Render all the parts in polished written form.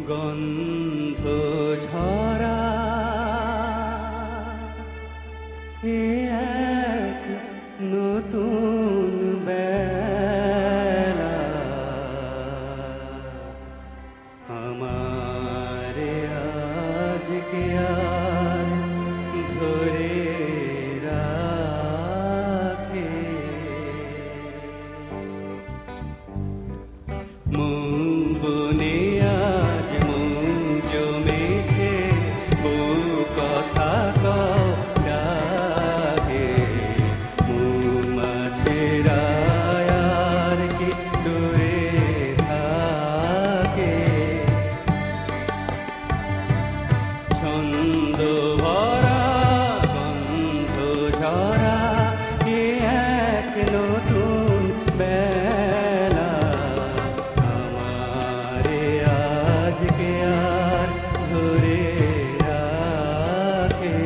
গন্ধ ঝরা এ এক নতুন বেলা আমারে আজকে আর ধরে রাখে বনে আজ জমেছে বহু কথা ডাকে মাছেরা আর কি দূরে থাকে ছন্দ ভরা গন্ধ ঝরা এ এক নতুন বেলা আমারে আজকে আর ধরে রাখে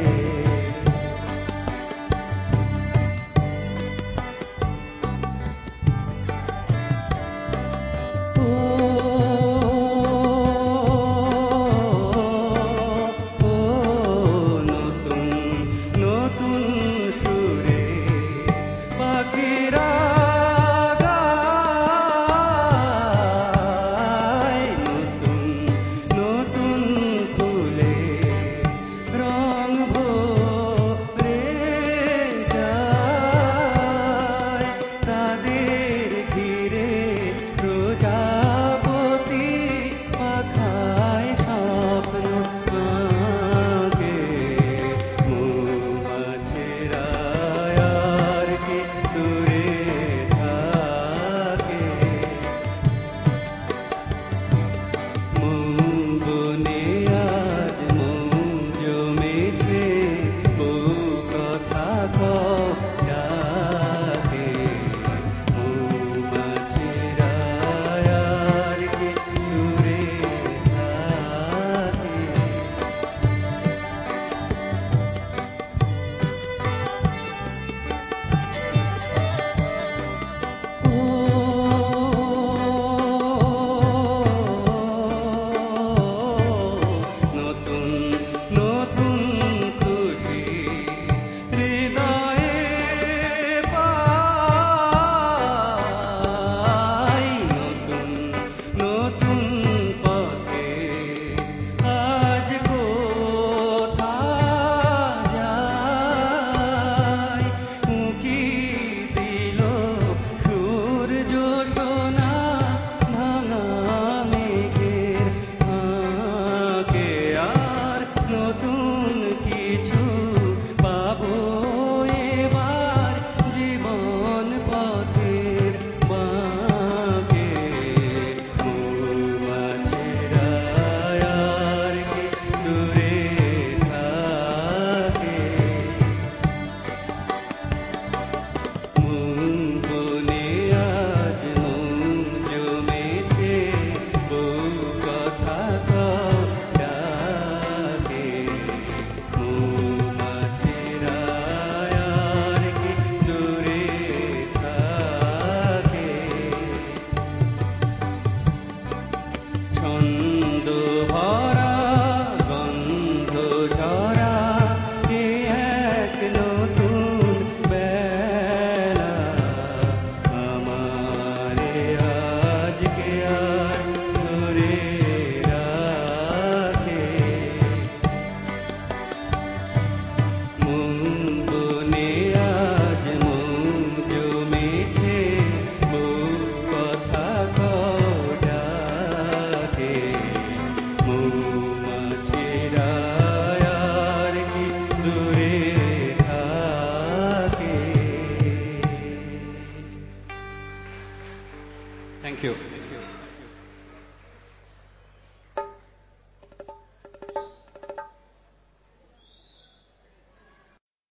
ছন্দ ভরা গন্ধ ঝরা এ এক নতুন বেলা আমারে আজকে আর ধরে রাখে বনে আজ জমেছে বহু কথা ডাকে মৌমাছিরা আর কি দূরে থাকে। Thank you.